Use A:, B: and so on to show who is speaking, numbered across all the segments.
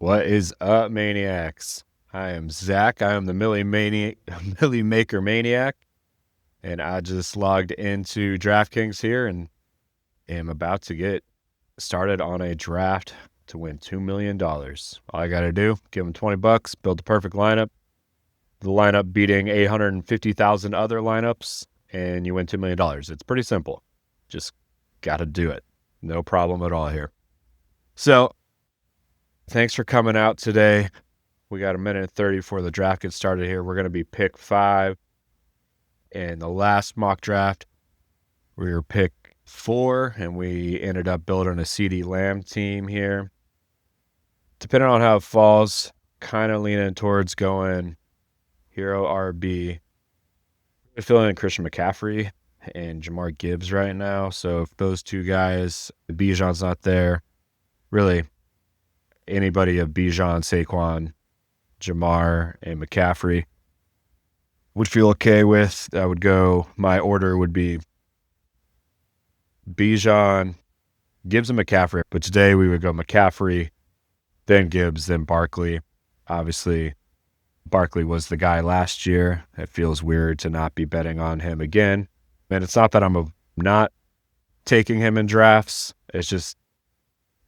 A: What is up, Maniacs? I am Zach. I am the Millie Maker Maniac, and I just logged into DraftKings here and am about to get started on a draft to win $2 million. All I got to do, give them $20, build the perfect lineup. The lineup beating 850,000 other lineups, and you win $2 million. It's pretty simple. Just got to do it. No problem at all here. So, thanks for coming out today. We got a minute and 30 before the draft gets started here. We're going to be pick 5. In the last mock draft, we were pick 4, and we ended up building a CD Lamb team here. Depending on how it falls, kind of leaning towards going Hero RB. I'm feeling in Christian McCaffrey and Jamar Gibbs right now. So if those two guys, Bijan's not there, really anybody of Bijan, Saquon, Jamar, and McCaffrey would feel okay with. I would go, my order would be Bijan, Gibbs, and McCaffrey. But today we would go McCaffrey, then Gibbs, then Barkley. Obviously, Barkley was the guy last year. It feels weird to not be betting on him again. And it's not that I'm not taking him in drafts. It's just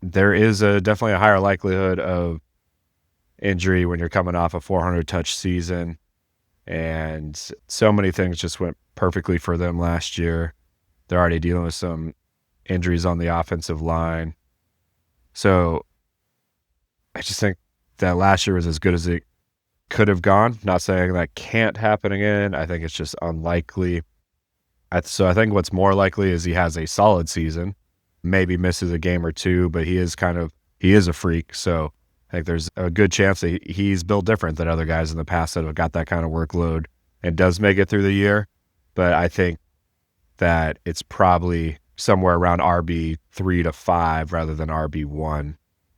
A: there is definitely a higher likelihood of injury when you're coming off a 400 touch season, and so many things just went perfectly for them last year. They're already dealing with some injuries on the offensive line. So I just think that last year was as good as it could have gone. Not saying that can't happen again. I think it's just unlikely. So I think what's more likely is he has a solid season, maybe misses a game or two, but he is a freak. So I think there's a good chance that he's built different than other guys in the past that have got that kind of workload and does make it through the year. But I think that it's probably somewhere around RB 3 to 5 rather than RB 1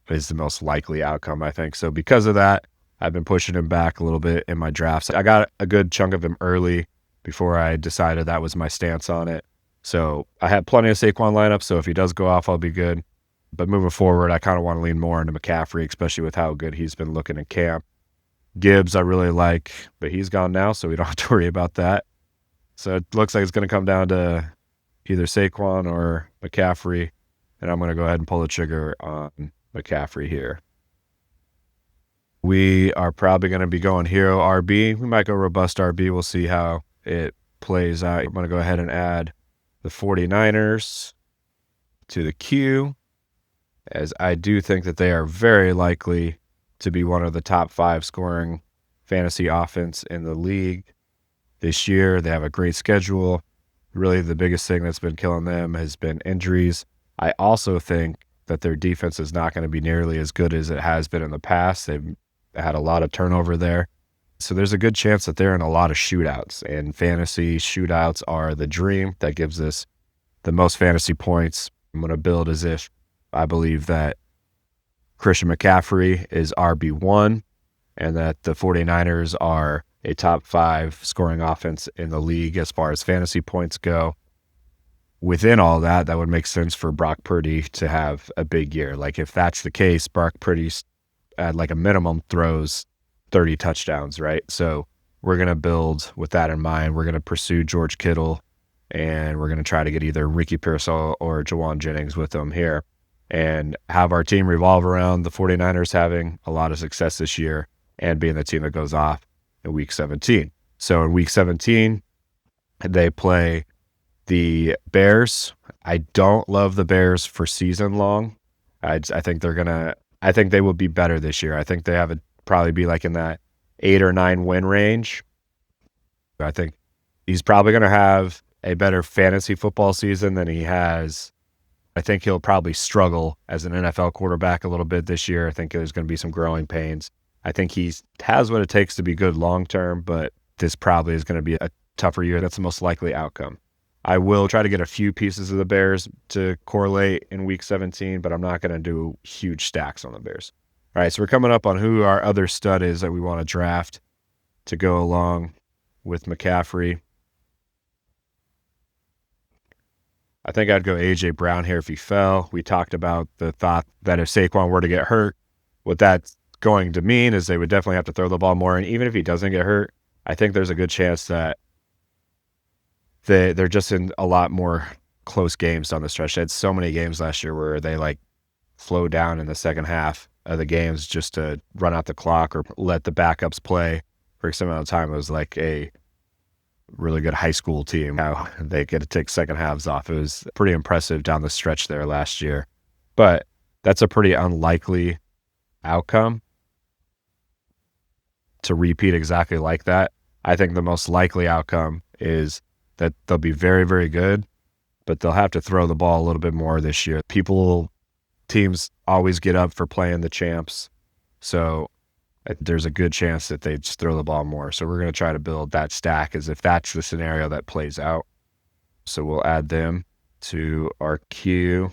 A: is the most likely outcome, I think. So because of that, I've been pushing him back a little bit in my drafts. I got a good chunk of him early before I decided that was my stance on it. So I had plenty of Saquon lineups, so if he does go off, I'll be good. But moving forward, I kind of want to lean more into McCaffrey, especially with how good he's been looking in camp. Gibbs I really like, but he's gone now, so we don't have to worry about that. So it looks like it's going to come down to either Saquon or McCaffrey, and I'm going to go ahead and pull the trigger on McCaffrey here. We are probably going to be going Hero RB. We might go Robust RB. We'll see how it plays out. I'm going to go ahead and add the 49ers to the queue, as I do think that they are very likely to be one of the top 5 scoring fantasy offense in the league this year. They have a great schedule. Really, the biggest thing that's been killing them has been injuries. I also think that their defense is not going to be nearly as good as it has been in the past. They've had a lot of turnover there. So there's a good chance that they're in a lot of shootouts, and fantasy shootouts are the dream. That gives us the most fantasy points. I'm going to build as if I believe that Christian McCaffrey is RB1 and that the 49ers are a top 5 scoring offense in the league as far as fantasy points go. Within all that, that would make sense for Brock Purdy to have a big year. Like if that's the case, Brock Purdy at like a minimum throws 30 touchdowns, right? So we're going to build with that in mind. We're going to pursue George Kittle, and we're going to try to get either Ricky Pearsall or Jawan Jennings with them here and have our team revolve around the 49ers having a lot of success this year and being the team that goes off in Week 17. So in Week 17, they play the Bears. I don't love the Bears for season long. I think I think they will be better this year. I think they have probably be like in that 8 or 9 win range. I think he's probably going to have a better fantasy football season than he has. I think he'll probably struggle as an NFL quarterback a little bit this year. I think there's going to be some growing pains. I think he has what it takes to be good long term, but this probably is going to be a tougher year. That's the most likely outcome. I will try to get a few pieces of the Bears to correlate in Week 17, but I'm not going to do huge stacks on the Bears. All right, so we're coming up on who our other stud is that we want to draft to go along with McCaffrey. I think I'd go A.J. Brown here if he fell. We talked about the thought that if Saquon were to get hurt, what that going to mean is they would definitely have to throw the ball more. And even if he doesn't get hurt, I think there's a good chance that they're just in a lot more close games down the stretch. They had so many games last year where they like slow down in the second half of the games just to run out the clock or let the backups play for some amount of time. It was like a really good high school team. How they get to take second halves off. It was pretty impressive down the stretch there last year. But that's a pretty unlikely outcome to repeat exactly like that. I think the most likely outcome is that they'll be very, very good, but they'll have to throw the ball a little bit more this year. Teams always get up for playing the champs. So there's a good chance that they just throw the ball more. So we're going to try to build that stack as if that's the scenario that plays out. So we'll add them to our queue.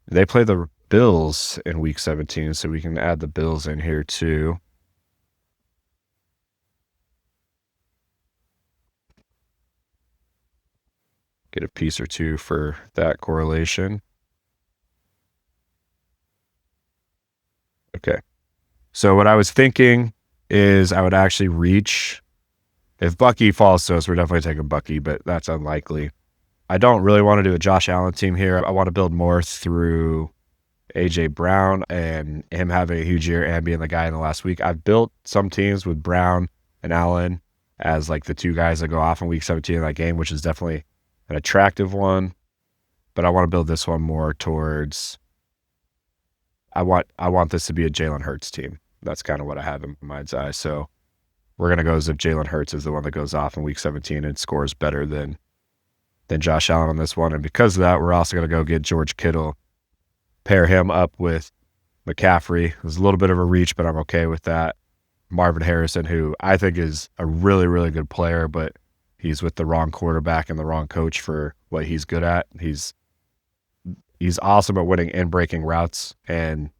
A: They play the Bills in week 17, so we can add the Bills in here too. Get a piece or two for that correlation. Okay. So what I was thinking is I would actually reach. If Bucky falls to us, we're definitely taking Bucky, but that's unlikely. I don't really want to do a Josh Allen team here. I want to build more through A.J. Brown and him having a huge year and being the guy in the last week. I've built some teams with Brown and Allen as like the two guys that go off in week 17 in that game, which is definitely an attractive one. But I want to build this one more towards I want this to be a Jalen Hurts team. That's kind of what I have in my mind's eye. So we're going to go as if Jalen Hurts is the one that goes off in week 17 and scores better than Josh Allen on this one. And because of that, we're also going to go get George Kittle, pair him up with McCaffrey. It was a little bit of a reach, but I'm okay with that. Marvin Harrison, who I think is a really, really good player, but he's with the wrong quarterback and the wrong coach for what he's good at. He's awesome at winning in breaking routes, and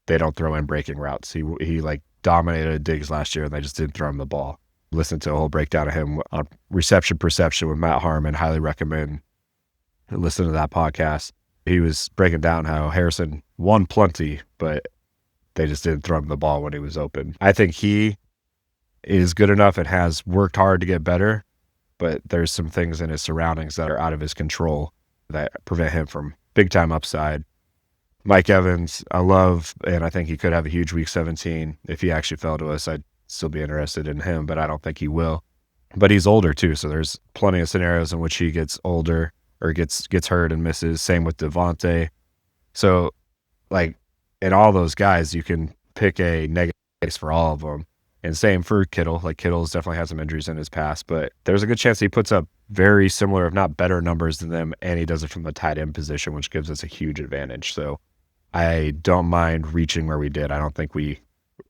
A: they don't throw in breaking routes. He like dominated Diggs last year, and they just didn't throw him the ball. Listen to a whole breakdown of him on reception perception with Matt Harmon. Highly recommend listen to that podcast. He was breaking down how Harrison won plenty, but they just didn't throw him the ball when he was open. I think he is good enough and has worked hard to get better, but there's some things in his surroundings that are out of his control that prevent him from big time upside. Mike Evans, I love, and I think he could have a huge week 17. If he actually fell to us, I'd still be interested in him, but I don't think he will. But he's older too, so there's plenty of scenarios in which he gets older or gets hurt and misses. Same with Devontae. So, like, in all those guys, you can pick a negative case for all of them. And same for Kittle. Like, Kittle's definitely had some injuries in his past, but there's a good chance he puts up very similar, if not better, numbers than them, and he does it from the tight end position, which gives us a huge advantage. So I don't mind reaching where we did. I don't think we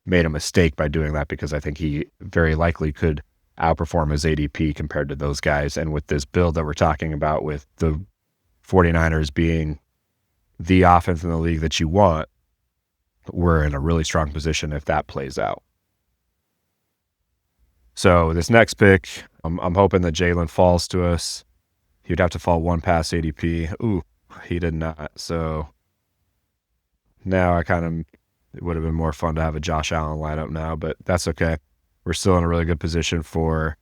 A: made a mistake by doing that because I think he very likely could outperform his ADP compared to those guys. And with this build that we're talking about, with the 49ers being the offense in the league that you want, we're in a really strong position if that plays out. So this next pick, I'm hoping that Jalen falls to us. He'd have to fall one past ADP. Ooh, he did not. So now it would have been more fun to have a Josh Allen lineup now, but that's okay. We're still in a really good position for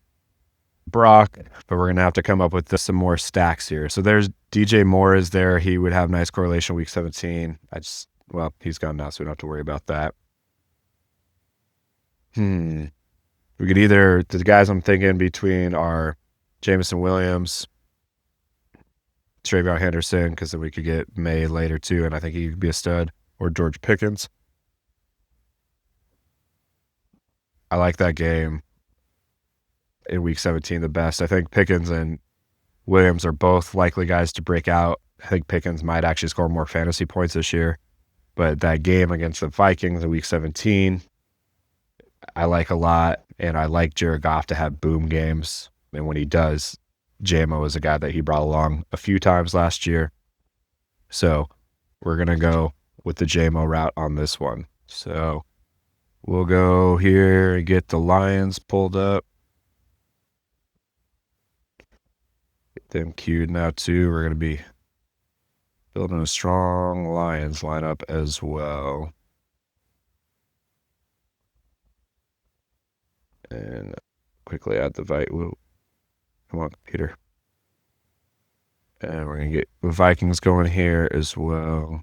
A: Brock, but we're going to have to come up with some more stacks here. So there's DJ Moore is there. He would have nice correlation week 17. He's gone now, so we don't have to worry about that. We could either, the guys I'm thinking between are Jameson Williams, TreVeyon Henderson, because then we could get May later too, and I think he could be a stud, or George Pickens. I like that game in week 17 the best. I think Pickens and Williams are both likely guys to break out. I think Pickens might actually score more fantasy points this year, but that game against the Vikings in week 17, I like a lot, and I like Jared Goff to have boom games. And when he does, JMO is a guy that he brought along a few times last year. So we're going to go with the JMO route on this one. So we'll go here and get the Lions pulled up. Get them queued now too. We're going to be building a strong Lions lineup as well. And quickly add the Whoa. Come on, Peter. And we're going to get the Vikings going here as well.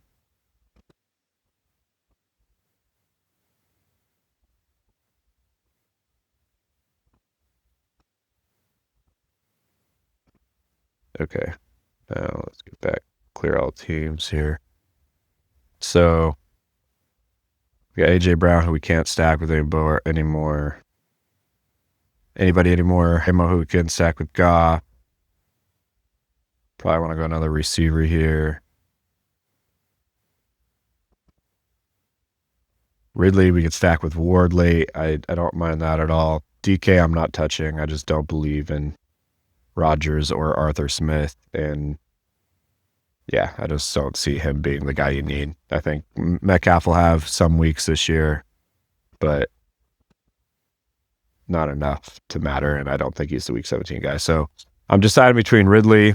A: Okay. Now let's get back, clear all teams here. So we got AJ Brown, who we can't stack with anymore. Anybody anymore? Hemo, who we couldn't stack with Goff. Probably want to go another receiver here. Ridley, we could stack with Ward late. I don't mind that at all. DK, I'm not touching. I just don't believe in Rodgers or Arthur Smith. And yeah, I just don't see him being the guy you need. I think Metcalf will have some weeks this year, but not enough to matter. And I don't think he's the week 17 guy. So I'm deciding between Ridley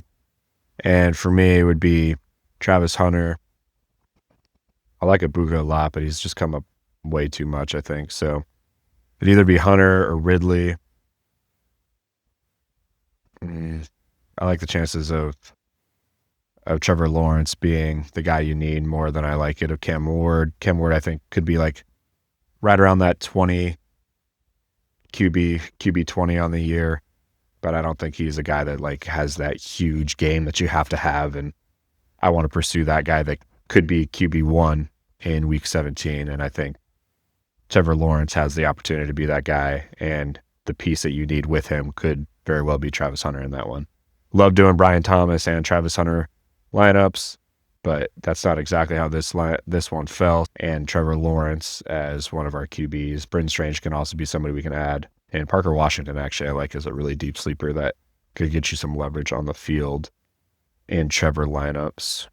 A: and for me, it would be Travis Hunter. I like Ibuka a lot, but he's just come up way too much, I think. So it'd either be Hunter or Ridley. I like the chances of Trevor Lawrence being the guy you need more than I like it of Cam Ward. Cam Ward, I think, could be like right around that 20 QB 20 on the year, but I don't think he's a guy that like has that huge game that you have to have. And I want to pursue that guy that could be QB1 in week 17. And I think Trevor Lawrence has the opportunity to be that guy, and the piece that you need with him could very well be Travis Hunter in that one. Love doing Brian Thomas and Travis Hunter lineups, but that's not exactly how this one fell. And Trevor Lawrence as one of our QBs. Britton Strange can also be somebody we can add. And Parker Washington, actually, I like as a really deep sleeper that could get you some leverage on the field in Trevor lineups.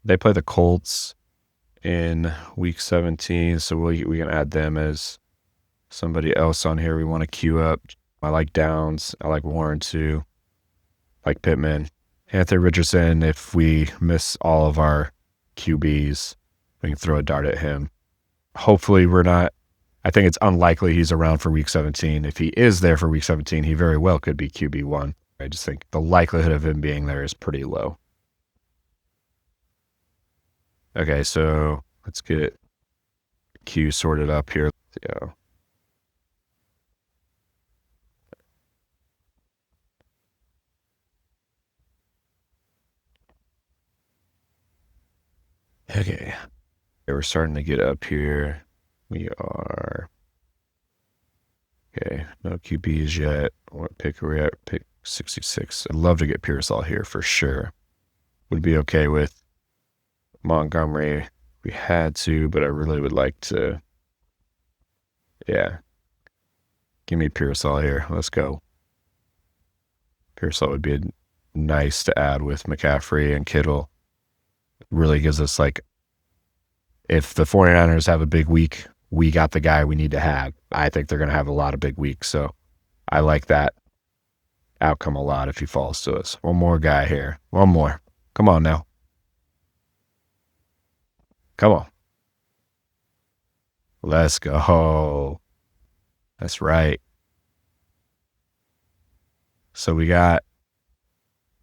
A: They play the Colts in week 17, so we can add them as somebody else on here we want to queue up. I like Downs. I like Warren too. I like Pittman. Anthony Richardson, if we miss all of our QBs, we can throw a dart at him. Hopefully we're not. I think it's unlikely he's around for week 17. If he is there for week 17, he very well could be QB1. I just think the likelihood of him being there is pretty low. Okay, so let's get Q sorted up here. Yeah. Okay, we're starting to get up here. We are okay. No QBs yet. What pick are we at? Pick 66. I'd love to get Pearsall here for sure. Would be okay with Montgomery. We had to, but I really would like to. Yeah, give me Pearsall here. Let's go. Pearsall would be nice to add with McCaffrey and Kittle. Really gives us like, if the 49ers have a big week, we got the guy we need to have. I think they're going to have a lot of big weeks. So I like that outcome a lot if he falls to us. One more guy here. One more. Come on now. Come on. Let's go. That's right. So we got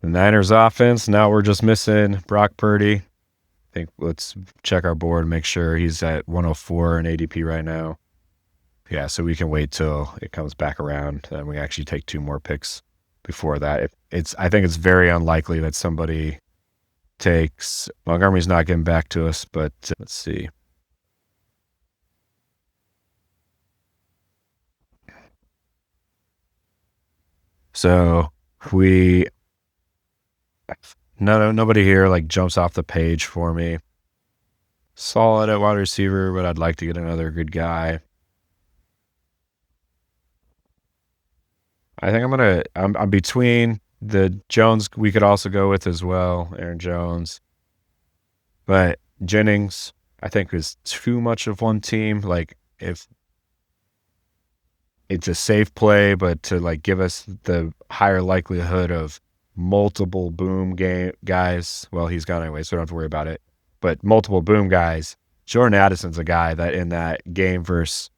A: the Niners offense. Now we're just missing Brock Purdy. I think let's check our board and make sure he's at 104 in ADP right now. Yeah, so we can wait till it comes back around and we actually take 2 more picks before that. I think it's very unlikely that somebody takes Montgomery's not getting back to us, but let's see. So nobody here like jumps off the page for me. Solid at wide receiver, but I'd like to get another good guy. I think I'm between the Jones we could also go with as well, Aaron Jones. But Jennings, I think, is too much of one team. Like, if it's a safe play, but to like give us the higher likelihood of multiple boom guys. Well, he's gone anyway, so we don't have to worry about it. But multiple boom guys. Jordan Addison's a guy that in that game versus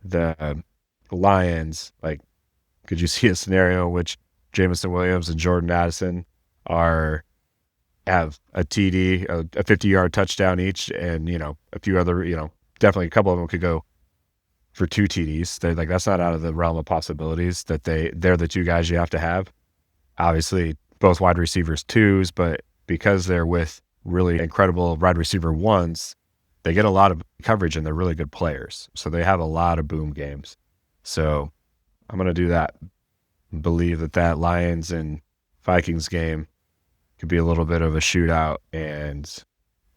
A: the Lions, like, could you see a scenario in which Jameson Williams and Jordan Addison have a TD, a 50-yard touchdown each, and, a few other, definitely a couple of them could go for 2 TDs. They're like, that's not out of the realm of possibilities that they're the two guys you have to have. Obviously, both wide receivers 2s, but because they're with really incredible wide receiver 1s, they get a lot of coverage and they're really good players. So they have a lot of boom games. So I'm going to do that. Believe that Lions and Vikings game could be a little bit of a shootout, and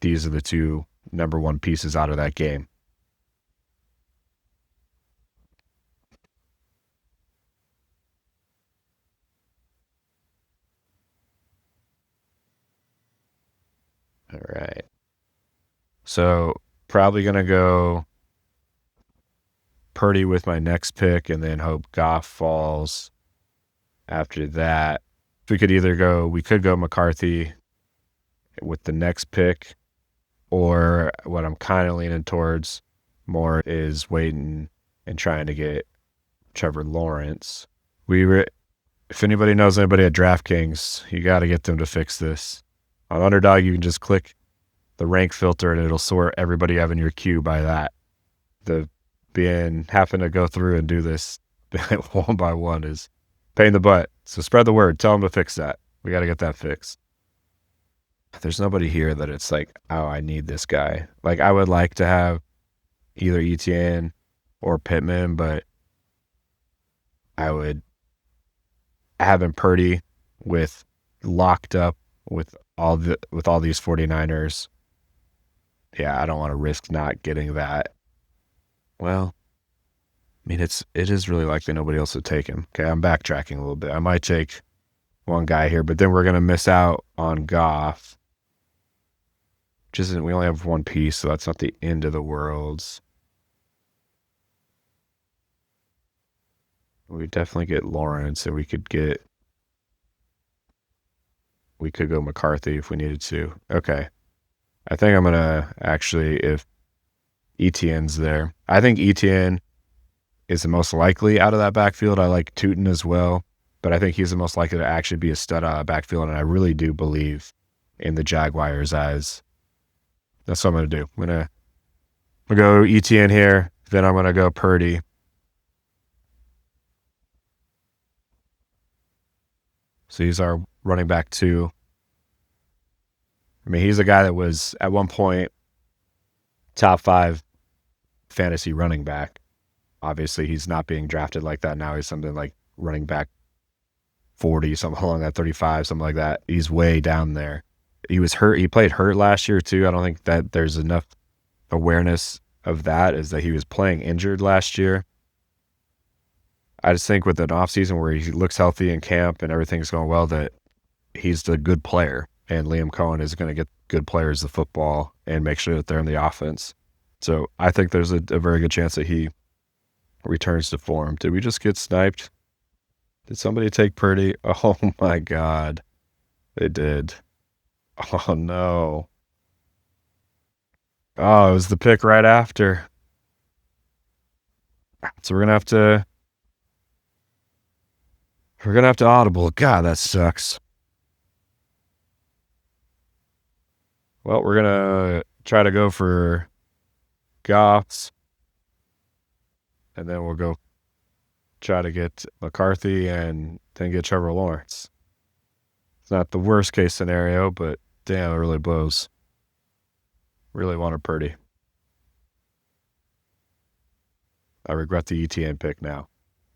A: these are the 2 number 1 pieces out of that game. All right. So probably going to go Purdy with my next pick and then hope Goff falls after that. We could go McCarthy with the next pick, or what I'm kind of leaning towards more is waiting and trying to get Trevor Lawrence. If anybody knows anybody at DraftKings, you got to get them to fix this. On Underdog, you can just click the rank filter and it'll sort everybody you have in your queue by that. Having to go through and do this one by one is pain in the butt. So spread the word. Tell them to fix that. We got to get that fixed. There's nobody here that it's like, oh, I need this guy. Like, I would like to have either Etienne or Pittman, but I would have him Purdy with locked up with all these 49ers. Yeah, I don't want to risk not getting that. Well, I mean, it is really likely nobody else would take him. Okay, I'm backtracking a little bit. I might take one guy here, but then we're going to miss out on Goff. We only have one piece, so that's not the end of the world. We definitely get Lawrence, and we could go McCarthy if we needed to. Okay. I think I'm going to actually, if Etienne's there, I think Etienne is the most likely out of that backfield. I like Tootin as well, but I think he's the most likely to actually be a stud out of backfield, and I really do believe in the Jaguars as that's what I'm going to do. I'm going to go Etienne here, then I'm going to go Purdy. So he's our running back 2. I mean, he's a guy that was at one point top 5 fantasy running back. Obviously, he's not being drafted like that now. He's something like running back 40, something along that 35, something like that. He's way down there. He was hurt. He played hurt last year too. I don't think that there's enough awareness of that, is that he was playing injured last year. I just think with an offseason where he looks healthy in camp and everything's going well, that he's the good player, and Liam Cohen is going to get good players the football and make sure that they're in the offense. So I think there's a very good chance that he returns to form. Did we just get sniped? Did somebody take Purdy? Oh my God. They did. Oh no. Oh, it was the pick right after. So we're going to have to audible. God, that sucks. Well, we're going to try to go for Goffs, and then we'll go try to get McCarthy and then get Trevor Lawrence. It's not the worst case scenario, but damn, it really blows. Really wanted Purdy. I regret the ETN pick now.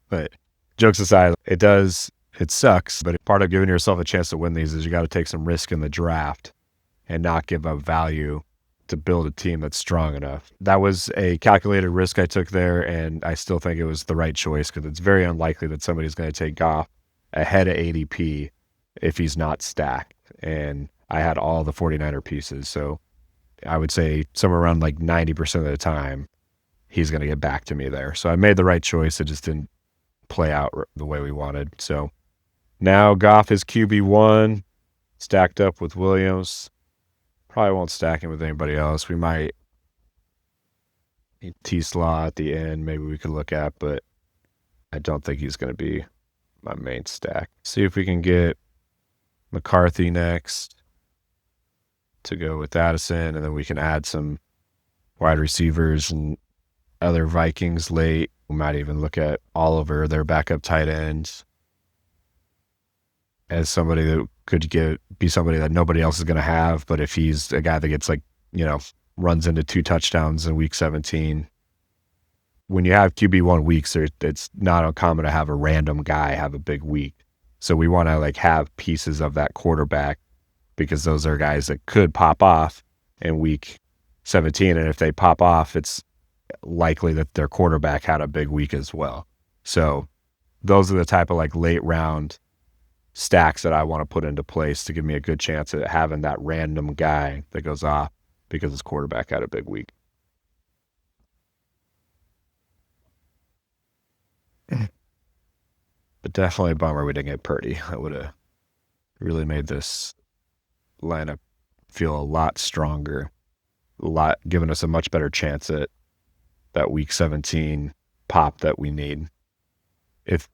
A: But jokes aside, it sucks, but part of giving yourself a chance to win these is you got to take some risk in the draft and not give up value to build a team that's strong enough. That was a calculated risk I took there, and I still think it was the right choice, because it's very unlikely that somebody's going to take Goff ahead of ADP if he's not stacked. And I had all the 49er pieces, so I would say somewhere around like 90% of the time, he's going to get back to me there. So I made the right choice. It just didn't play out the way we wanted. So now Goff is QB1, stacked up with Williams. Probably won't stack him with anybody else. We might T-Slaw at the end, maybe we could look at, but I don't think he's going to be my main stack. See if we can get McCarthy next to go with Addison, and then we can add some wide receivers and other Vikings late. We might even look at Oliver, their backup tight ends, as somebody that could be somebody that nobody else is going to have. But if he's a guy that gets runs into 2 touchdowns in week 17, when you have QB1 weeks, it's not uncommon to have a random guy have a big week. So we want to have pieces of that quarterback, because those are guys that could pop off in week 17. And if they pop off, it's likely that their quarterback had a big week as well. So those are the type of late round stacks that I want to put into place to give me a good chance at having that random guy that goes off because his quarterback had a big week. But definitely a bummer we didn't get Purdy. That would have really made this lineup feel a lot stronger, given us a much better chance at that week 17 pop that we need. If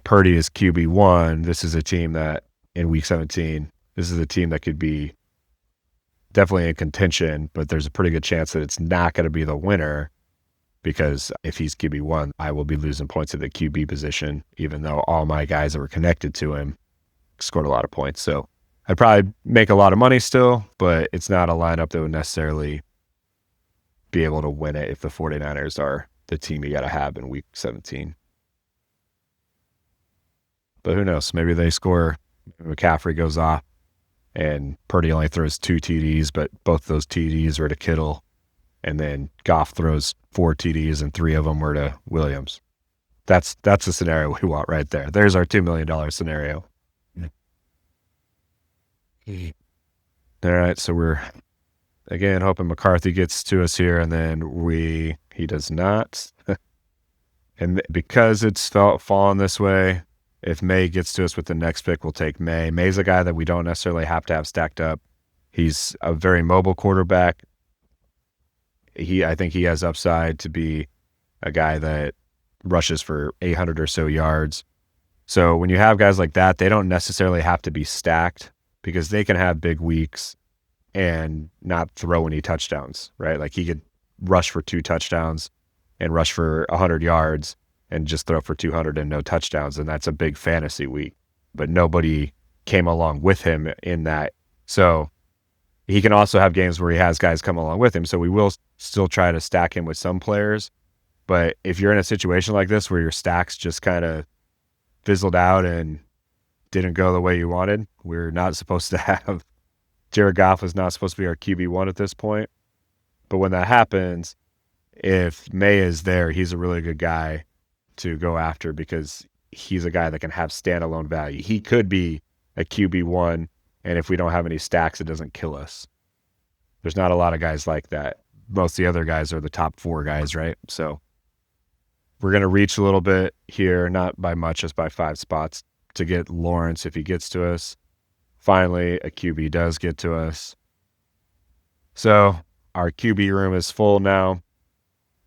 A: Purdy is QB1, this is a team that in week 17, this is a team that could be definitely in contention, but there's a pretty good chance that it's not going to be the winner, because if he's QB1, I will be losing points at the QB position, even though all my guys that were connected to him scored a lot of points. So I'd probably make a lot of money still, but it's not a lineup that would necessarily be able to win it if the 49ers are the team you got to have in week 17. But who knows? Maybe they score, McCaffrey goes off, and Purdy only throws 2 TDs, but both those TDs are to Kittle. And then Goff throws 4 TDs and 3 of them were to Williams. That's the scenario we want right there. There's our $2 million scenario. All right, so we're, again, hoping McCarthy gets to us here, and then he does not. And because it's fallen this way, if May gets to us with the next pick, we'll take May. May's a guy that we don't necessarily have to have stacked up. He's a very mobile quarterback. I think he has upside to be a guy that rushes for 800 or so yards. So when you have guys like that, they don't necessarily have to be stacked, because they can have big weeks and not throw any touchdowns, right? He could rush for 2 touchdowns and rush for 100 yards and just throw for 200 and no touchdowns. And that's a big fantasy week, but nobody came along with him in that. So he can also have games where he has guys come along with him. So we will still try to stack him with some players. But if you're in a situation like this where your stacks just kind of fizzled out and didn't go the way you wanted, we're not supposed to have Jared Goff is not supposed to be our QB1 at this point. But when that happens, if May is there, he's a really good guy to go after, because he's a guy that can have standalone value. He could be a QB1, and if we don't have any stacks, it doesn't kill us. There's not a lot of guys like that. Most of the other guys are the top 4 guys, right? So we're going to reach a little bit here, not by much, just by 5 spots to get Lawrence if he gets to us. Finally, a QB does get to us. So our QB room is full now.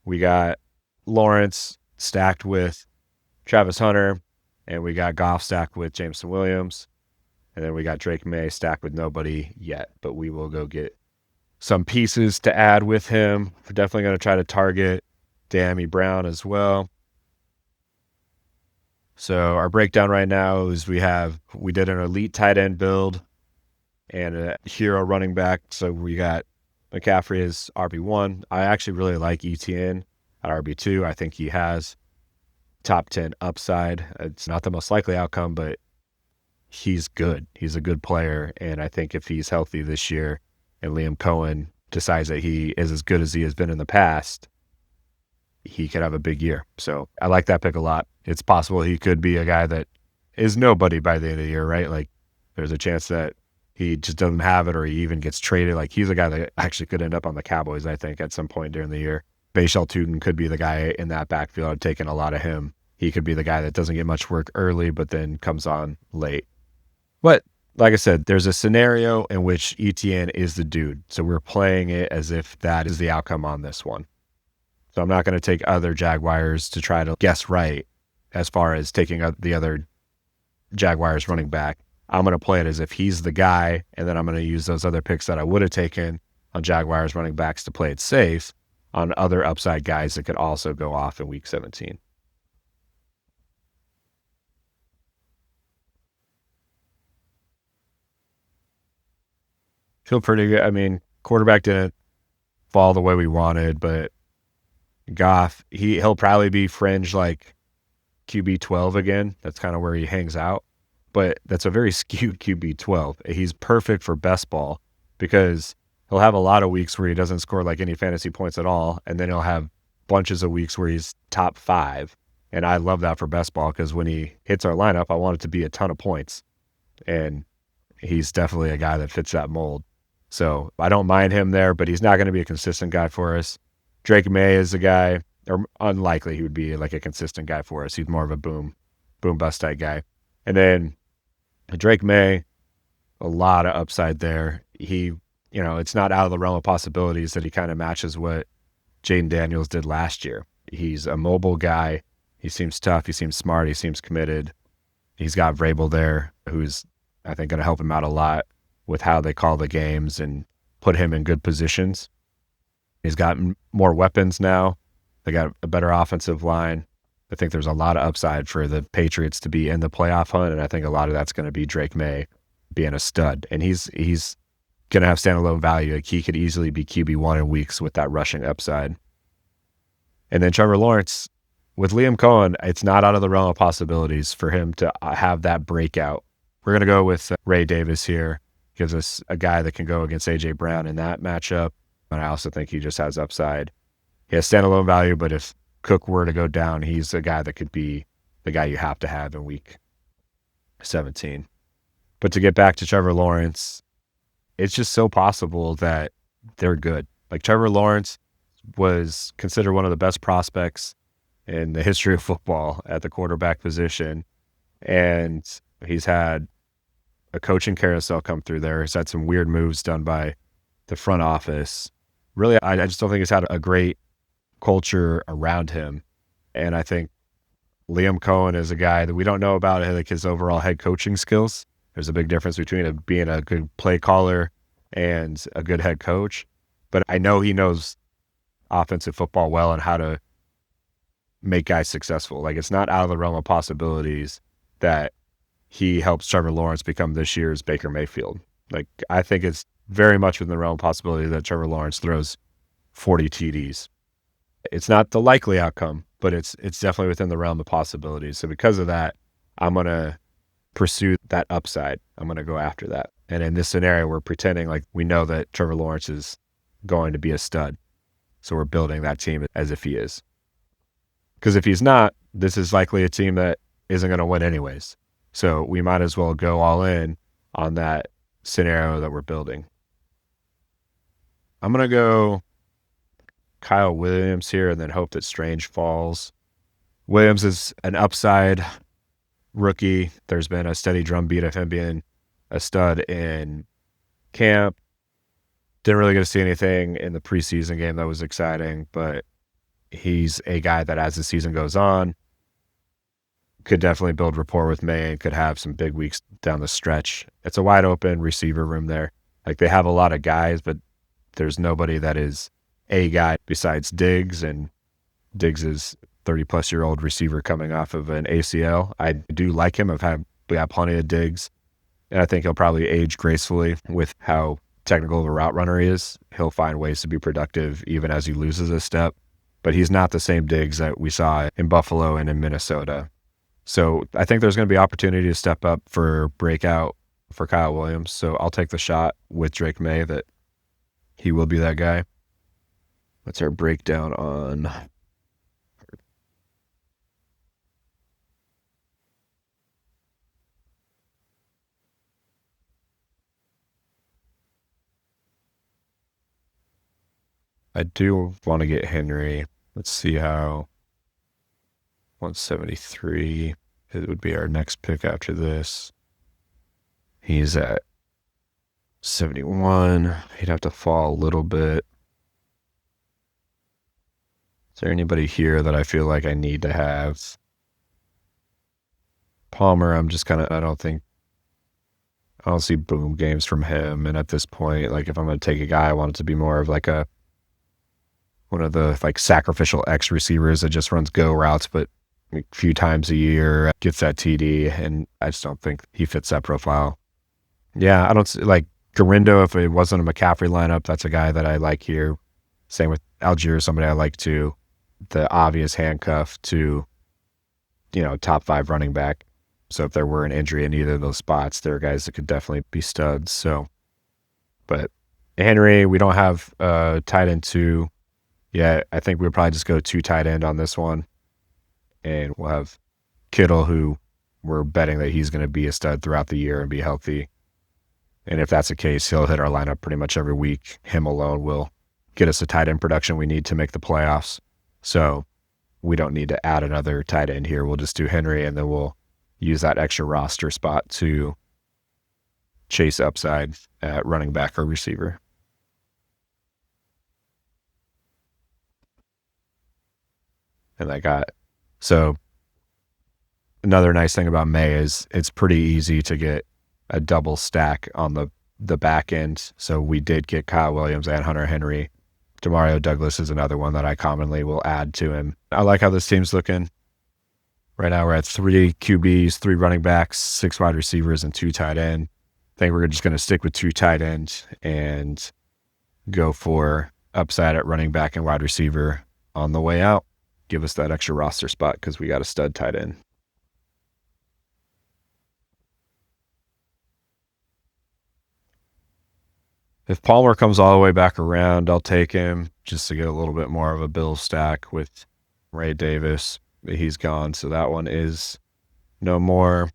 A: We got Lawrence stacked with Travis Hunter, and we got Goff stacked with Jameson Williams. And then we got Drake May stacked with nobody yet, but we will go get some pieces to add with him. We're definitely going to try to target Dammy Brown as well. So our breakdown right now is we did an elite tight end build and a hero running back. So we got McCaffrey as RB1. I actually really like ETN at RB2. I think he has top 10 upside. It's not the most likely outcome, but he's good. He's a good player. And I think if he's healthy this year and Liam Cohen decides that he is as good as he has been in the past, he could have a big year. So I like that pick a lot. It's possible he could be a guy that is nobody by the end of the year, right? There's a chance that he just doesn't have it, or he even gets traded. He's a guy that actually could end up on the Cowboys, I think, at some point during the year. Bashal Tootin could be the guy in that backfield. I've taken a lot of him. He could be the guy that doesn't get much work early, but then comes on late. But like I said, there's a scenario in which ETN is the dude. So we're playing it as if that is the outcome on this one. So I'm not going to take other Jaguars to try to guess right as far as taking out the other Jaguars running back. I'm going to play it as if he's the guy, and then I'm going to use those other picks that I would have taken on Jaguars running backs to play it safe on other upside guys that could also go off in week 17. Feel pretty good. I mean, quarterback didn't fall the way we wanted, but Goff, he'll probably be fringe like QB 12 again. That's kind of where he hangs out. But that's a very skewed QB 12. He's perfect for best ball because he'll have a lot of weeks where he doesn't score like any fantasy points at all. And then he'll have bunches of weeks where he's top 5. And I love that for best ball because when he hits our lineup, I want it to be a ton of points. And he's definitely a guy that fits that mold. So I don't mind him there, but he's not going to be a consistent guy for us. Drake May is a guy, or unlikely he would be like a consistent guy for us. He's more of a boom bust type guy. And then Drake May, a lot of upside there. He, it's not out of the realm of possibilities that he kind of matches what Jaden Daniels did last year. He's a mobile guy. He seems tough. He seems smart. He seems committed. He's got Vrabel there, who's, I think, going to help him out a lot with how they call the games and put him in good positions. He's got more weapons now. They got a better offensive line. I think there's a lot of upside for the Patriots to be in the playoff hunt, and I think a lot of that's going to be Drake May being a stud. And he's going to have standalone value. Like he could easily be QB1 in weeks with that rushing upside. And then Trevor Lawrence, with Liam Cohen, it's not out of the realm of possibilities for him to have that breakout. We're going to go with Ray Davis here. Gives us a guy that can go against A.J. Brown in that matchup. And I also think he just has upside. He has standalone value, but if Cook were to go down, he's a guy that could be the guy you have to have in week 17. But to get back to Trevor Lawrence, it's just so possible that they're good. Like Trevor Lawrence was considered one of the best prospects in the history of football at the quarterback position. And he's had a coaching carousel come through there. He's had some weird moves done by the front office. Really, I just don't think he's had a great culture around him. And I think Liam Cohen is a guy that we don't know about like his overall head coaching skills. There's a big difference between being a good play caller and a good head coach. But I know he knows offensive football well and how to make guys successful. Like it's not out of the realm of possibilities that he helps Trevor Lawrence become this year's Baker Mayfield. Like I think it's very much within the realm of possibility that Trevor Lawrence throws 40 TDs. It's not the likely outcome, but it's definitely within the realm of possibilities. So because of that, I'm going to pursue that upside. I'm going to go after that. And in this scenario, we're pretending like we know that Trevor Lawrence is going to be a stud. So we're building that team as if he is. Because if he's not, this is likely a team that isn't going to win anyways. So we might as well go all in on that scenario that we're building. I'm going to go Kyle Williams here and then hope that Strange falls. Williams is an upside rookie. There's been a steady drumbeat of him being a stud in camp. Didn't really get to see anything in the preseason game that was exciting, but he's a guy that as the season goes on, could definitely build rapport with May and could have some big weeks down the stretch. It's a wide open receiver room there. Like they have a lot of guys, but there's nobody that is a guy besides Diggs, and Diggs is 30-plus-year-old receiver coming off of an ACL. I do like him. We have plenty of Diggs, and I think he'll probably age gracefully with how technical of a route runner he is. He'll find ways to be productive even as he loses a step, but he's not the same Diggs that we saw in Buffalo and in Minnesota. So I think there's going to be opportunity to step up for breakout for Kyle Williams. So I'll take the shot with Drake May that he will be that guy. That's our breakdown on I do want to get Henry. Let's see how 173. It would be our next pick after this. He's at 71. He'd have to fall a little bit. Is there anybody here that I feel like I need to have? Palmer, I don't see boom games from him. And at this point, like if I'm going to take a guy, I want it to be more of like one of the like sacrificial X receivers that just runs go routes, but a few times a year gets that TD. And I just don't think he fits that profile. Yeah, I don't see like Garindo. If it wasn't a McCaffrey lineup, that's a guy that I like here. Same with Algier, somebody I like too. The obvious handcuff to, top 5 running back. So if there were an injury in either of those spots, there are guys that could definitely be studs. So, but Henry, we don't have tight end 2 yet. I think we'll probably just go 2 tight end on this one. And we'll have Kittle, who we're betting that he's going to be a stud throughout the year and be healthy. And if that's the case, he'll hit our lineup pretty much every week. Him alone will get us the tight end production we need to make the playoffs. So we don't need to add another tight end here. We'll just do Henry, and then we'll use that extra roster spot to chase upside at running back or receiver. And so another nice thing about May is it's pretty easy to get a double stack on the back end. So we did get Kyle Williams and Hunter Henry. Demario Douglas is another one that I commonly will add to him. I like how this team's looking. Right now we're at 3 QBs, 3 running backs, 6 wide receivers, and 2 tight end. I think we're just going to stick with 2 tight ends and go for upside at running back and wide receiver on the way out. Give us that extra roster spot because we got a stud tight end. If Palmer comes all the way back around, I'll take him just to get a little bit more of a bill stack with Ray Davis. He's gone, so that one is no more.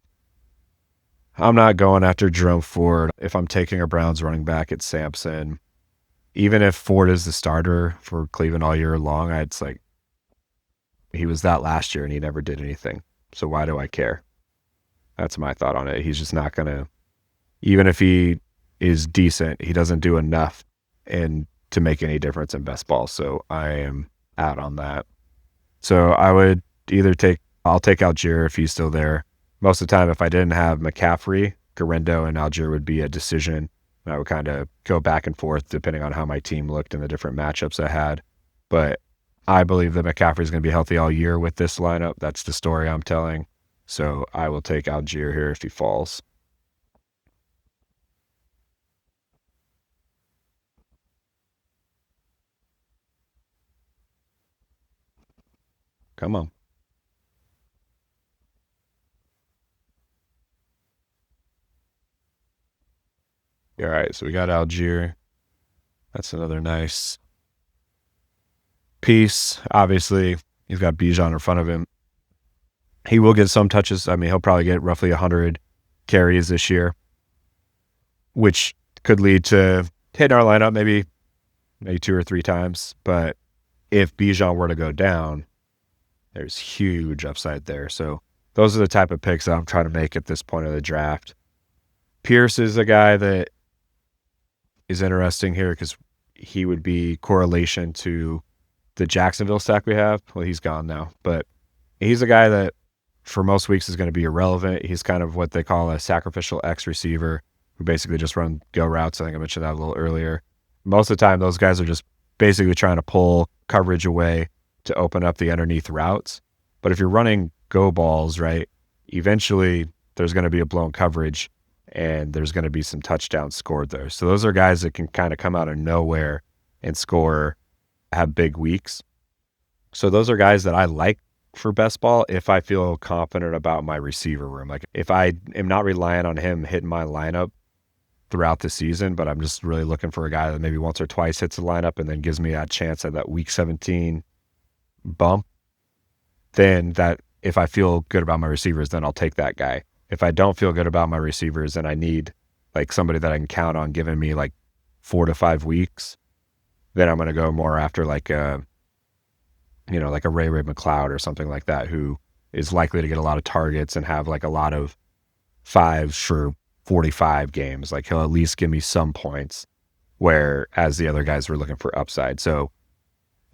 A: I'm not going after Jerome Ford. If I'm taking a Browns running back, it's Sampson. Even if Ford is the starter for Cleveland all year long, it's like he was that last year and he never did anything. So why do I care? That's my thought on it. He's just not going to, even if he is decent, he doesn't do enough and to make any difference in best ball. So I am out on that. So I would I'll take Algier if he's still there. Most of the time, if I didn't have McCaffrey, Garindo and Algier would be a decision. I would kind of go back and forth depending on how my team looked in the different matchups I had. But I believe that McCaffrey is going to be healthy all year with this lineup. That's the story I'm telling. So I will take Algier here if he falls. Come on. All right, so we got Algier. That's another nice piece. Obviously, he's got Bijan in front of him. He will get some touches. I mean, he'll probably get roughly 100 carries this year, which could lead to hitting our lineup maybe 2 or 3 times. But if Bijan were to go down, there's huge upside there. So those are the type of picks that I'm trying to make at this point of the draft. Pierce is a guy that is interesting here because he would be correlation to the Jacksonville stack we have. Well, he's gone now, but he's a guy that for most weeks is going to be irrelevant. He's kind of what they call a sacrificial X receiver who basically just run go routes. I think I mentioned that a little earlier. Most of the time, those guys are just basically trying to pull coverage away to open up the underneath routes. But if you're running go balls, right, eventually there's going to be a blown coverage and there's going to be some touchdowns scored there. So those are guys that can kind of come out of nowhere and score, have big weeks. So those are guys that I like for best ball if I feel confident about my receiver room. Like if I am not relying on him hitting my lineup throughout the season, but I'm just really looking for a guy that maybe once or twice hits the lineup and then gives me that chance at that week 17 bump, then that if I feel good about my receivers, then I'll take that guy. If I don't feel good about my receivers and I need like somebody that I can count on giving me like 4 to 5 weeks, then I'm going to go more after like a Ray McLeod or something like that, who is likely to get a lot of targets and have like a lot of 5s for 45 games. Like he'll at least give me some points, whereas the other guys were looking for upside. So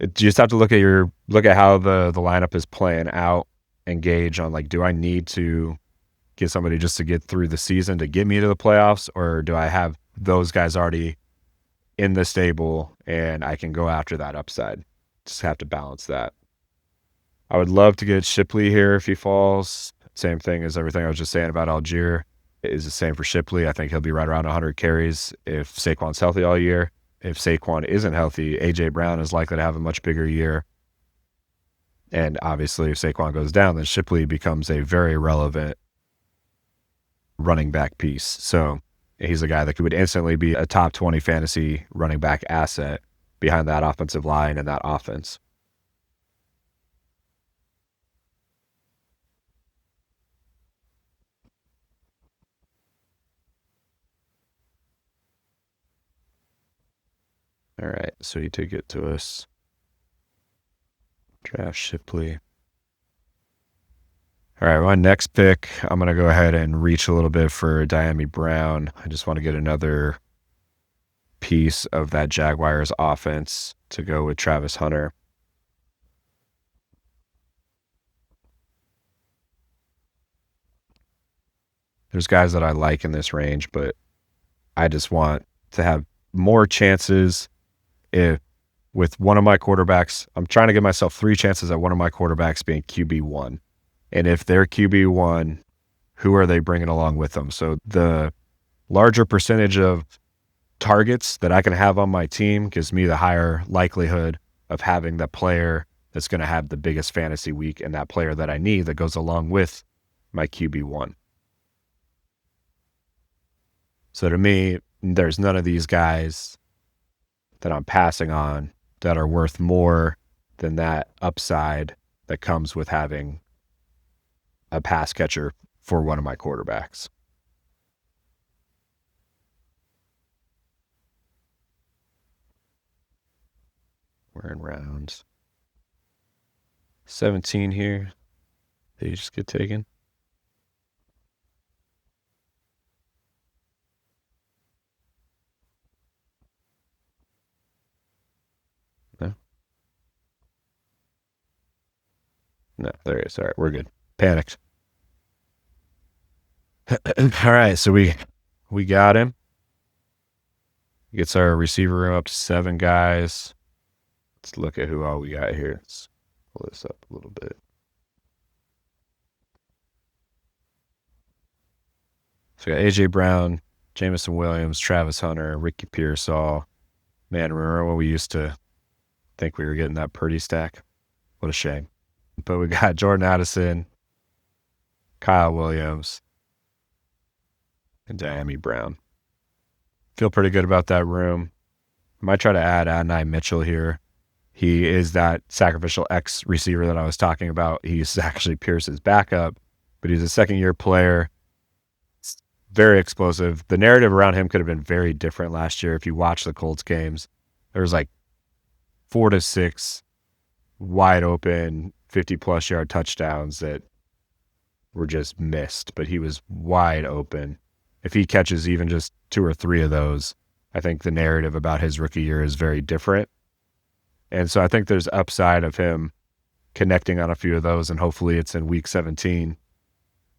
A: you just have to look at how the lineup is playing out and gauge on like, do I need to get somebody just to get through the season to get me to the playoffs, or do I have those guys already in the stable and I can go after that upside? Just have to balance that. I would love to get Shipley here if he falls. Same thing as everything I was just saying about Algier is the same for Shipley. I think he'll be right around 100 carries if Saquon's healthy all year. If Saquon isn't healthy, A.J. Brown is likely to have a much bigger year. And obviously, if Saquon goes down, then Shipley becomes a very relevant running back piece. So he's a guy that would instantly be a top 20 fantasy running back asset behind that offensive line and that offense. All right, so he did get to us. Draft Shipley. All right, my next pick, I'm going to go ahead and reach a little bit for Diami Brown. I just want to get another piece of that Jaguars offense to go with Travis Hunter. There's guys that I like in this range, but I just want to have more chances with one of my quarterbacks. I'm trying to give myself 3 chances at one of my quarterbacks being QB1. And if they're QB1, who are they bringing along with them? So the larger percentage of targets that I can have on my team gives me the higher likelihood of having the player that's going to have the biggest fantasy week and that player that I need that goes along with my QB1. So to me, there's none of these guys that I'm passing on that are worth more than that upside that comes with having a pass catcher for one of my quarterbacks. We're in round 17 here. Did he just get taken? No. No, there he is. All right, we're good. Panicked. All right, so we got him. Gets our receiver room up to 7 guys. Let's look at who all we got here. Let's pull this up a little bit. So we got A.J. Brown, Jameson Williams, Travis Hunter, Ricky Pearsall. Man, remember when we used to think we were getting that Purdy stack? What a shame. But we got Jordan Addison, Kyle Williams, and Diami Brown. Feel pretty good about that room. Might try to add Adonai Mitchell here. He is that sacrificial X receiver that I was talking about. He's actually Pierce's backup, but he's a second-year player. Very explosive. The narrative around him could have been very different last year. If you watch the Colts games, there was like 4 to 6 wide open 50-plus yard touchdowns that were just missed, but he was wide open. If he catches even just 2 or 3 of those, I think the narrative about his rookie year is very different. And so I think there's upside of him connecting on a few of those, and hopefully it's in week 17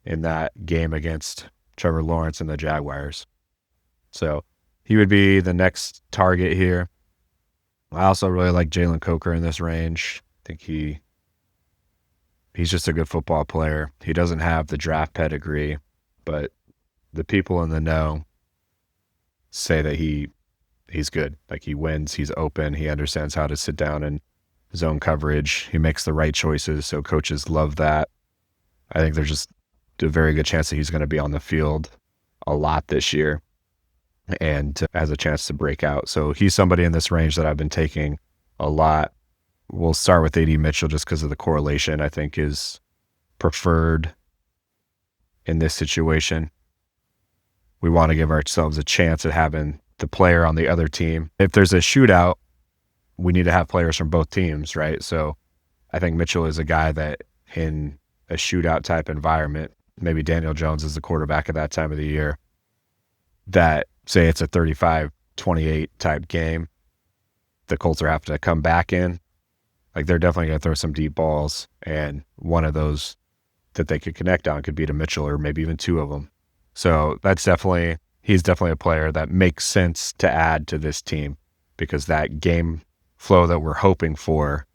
A: in that game against Trevor Lawrence and the Jaguars. So he would be the next target here. I also really like Jalen Coker in this range. I think he's just a good football player. He doesn't have the draft pedigree, but the people in the know say that he's good. Like he wins, he's open, he understands how to sit down in zone coverage. He makes the right choices, so coaches love that. I think there's just a very good chance that he's going to be on the field a lot this year and has a chance to break out. So he's somebody in this range that I've been taking a lot. We'll start with A.D. Mitchell just because of the correlation I think is preferred in this situation. We want to give ourselves a chance at having the player on the other team. If there's a shootout, we need to have players from both teams, right? So I think Mitchell is a guy that in a shootout type environment, maybe Daniel Jones is the quarterback at that time of the year. that, say it's a 35-28 type game, the Colts are having to come back in. Like, they're definitely going to throw some deep balls, and one of those that they could connect on could be to Mitchell, or maybe even two of them. So he's definitely a player that makes sense to add to this team, because that game flow that we're hoping for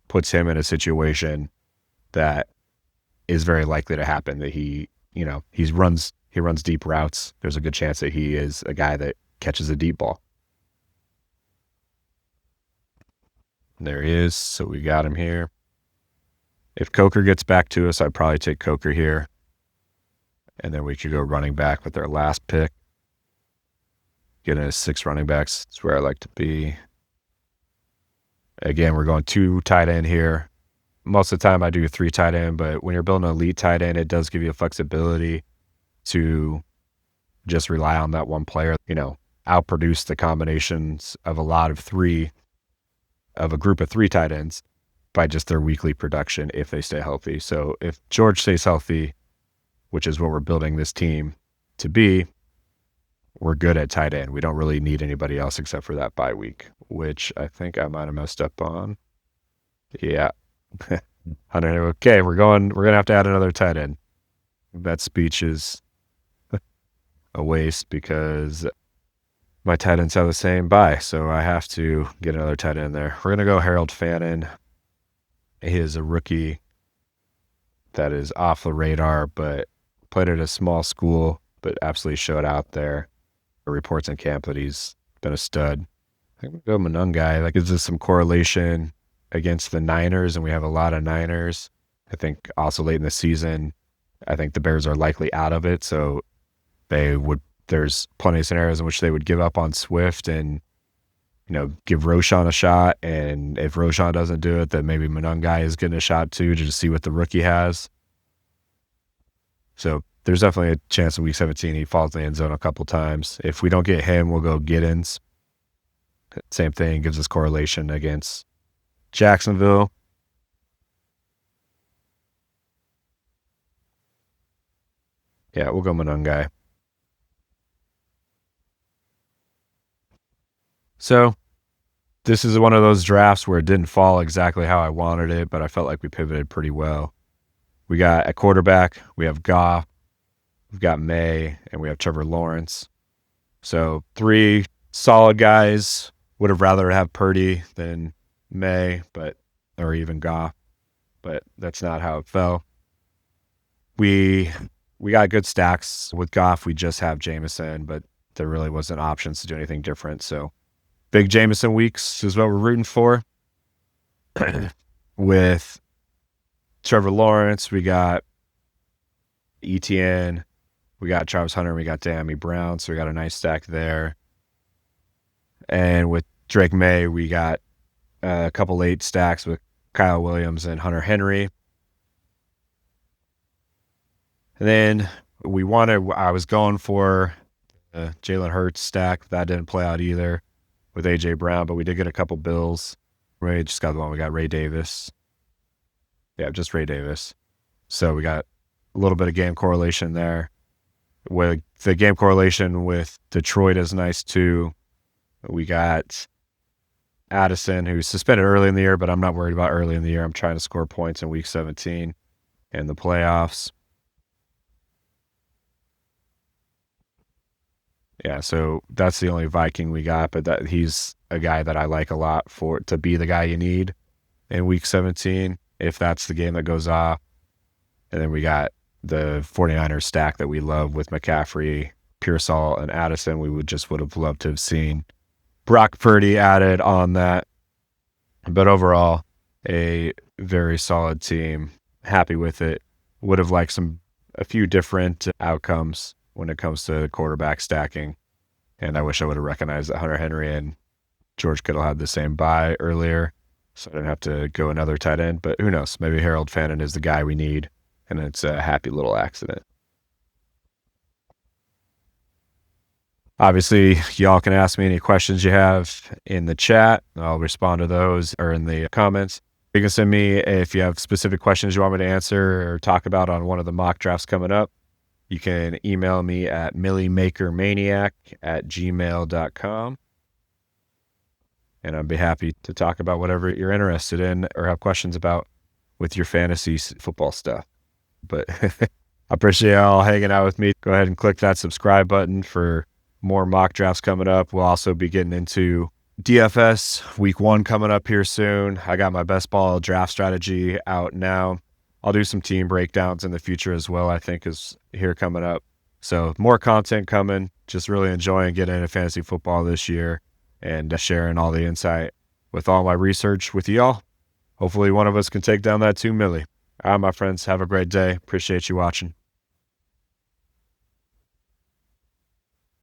A: puts him in a situation that is very likely to happen, that he runs deep routes. There's a good chance that he is a guy that catches a deep ball. There he is. So we got him here. If Coker gets back to us, I'd probably take Coker here. And then we could go running back with our last pick. Getting a 6 running backs. That's where I like to be. Again, we're going 2 tight end here. Most of the time I do 3 tight end, but when you're building an elite tight end, it does give you flexibility to just rely on that one player, outproduce the combinations of a group of 3 tight ends by just their weekly production if they stay healthy. So if George stays healthy, which is what we're building this team to be, we're good at tight end. We don't really need anybody else except for that bye week, which I think I might have messed up on. Yeah. Okay, we're going to have to add another tight end. That speech is a waste because my tight ends have the same bye, so I have to get another tight end there. We're going to go Harold Fannin. He is a rookie that is off the radar, but played at a small school, but absolutely showed out there. Reports in camp that he's been a stud. I think we'll go Manungai. That gives us some correlation against the Niners, and we have a lot of Niners. I think also late in the season, I think the Bears are likely out of it, so there's plenty of scenarios in which they would give up on Swift and give Roschon a shot, and if Roschon doesn't do it, then maybe Manungai is getting a shot too, to just see what the rookie has. So there's definitely a chance in week 17 he falls in the end zone a couple times. If we don't get him, we'll go Giddens. Same thing, gives us correlation against Jacksonville. Yeah, we'll go Manungai. So this is one of those drafts where it didn't fall exactly how I wanted it, but I felt like we pivoted pretty well. We got a quarterback, we have Goff, we've got May, and we have Trevor Lawrence. So 3 solid guys. Would have rather have Purdy than May, or even Goff, but that's not how it fell. We got good stacks. With Goff, we just have Jameson, but there really wasn't options to do anything different. So big Jameson weeks is what we're rooting for. With Trevor Lawrence, we got ETN, we got Travis Hunter, and we got Dammy Brown, so we got a nice stack there. And with Drake May, we got a couple late stacks with Kyle Williams and Hunter Henry. And then I was going for a Jalen Hurts stack. That didn't play out either with A.J. Brown, but we did get a couple Bills. We just got the one. We got Ray Davis. Yeah, just Ray Davis. So we got a little bit of game correlation there. With the game correlation with Detroit is nice too. We got Addison, who's suspended early in the year, but I'm not worried about early in the year. I'm trying to score points in week 17 and the playoffs. Yeah, so that's the only Viking we got, but he's a guy that I like a lot to be the guy you need in week 17, if that's the game that goes off. And then we got the 49ers stack that we love with McCaffrey, Pearsall, and Addison. We would have loved to have seen Brock Purdy added on that. But overall, a very solid team. Happy with it. Would have liked a few different outcomes when it comes to quarterback stacking. And I wish I would have recognized that Hunter Henry and George Kittle had the same bye earlier, so I didn't have to go another tight end. But who knows? Maybe Harold Fannin is the guy we need, and it's a happy little accident. Obviously, y'all can ask me any questions you have in the chat. I'll respond to those or in the comments. You can send me if you have specific questions you want me to answer or talk about on one of the mock drafts coming up. You can email me at milliemakermaniac@gmail.com. And I'd be happy to talk about whatever you're interested in or have questions about with your fantasy football stuff. But I appreciate y'all hanging out with me. Go ahead and click that subscribe button for more mock drafts coming up. We'll also be getting into DFS week 1 coming up here soon. I got my best ball draft strategy out now. I'll do some team breakdowns in the future as well, I think is here coming up. So more content coming. Just really enjoying getting into fantasy football this year and sharing all the insight with all my research with y'all. Hopefully one of us can take down that 2 milli. All right, my friends, have a great day. Appreciate you watching.